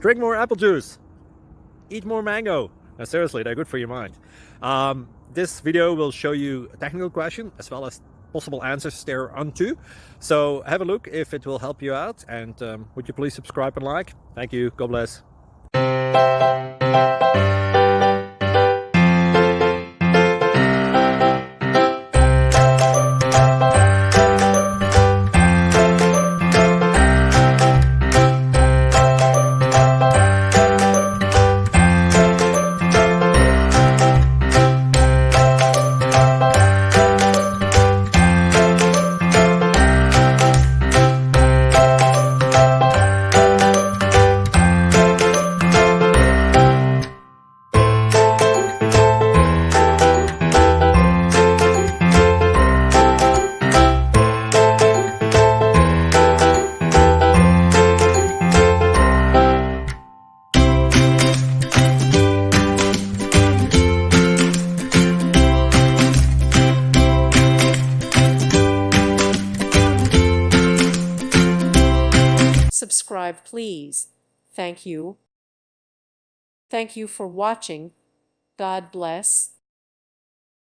Drink more apple juice. Eat more mango. No, seriously, they're good for your mind. This video will show you a technical question as well as possible answers thereunto. So have a look if it will help you out, and would you please subscribe and like? Thank you. God bless. Subscribe, please. Thank you. Thank you for watching. God bless.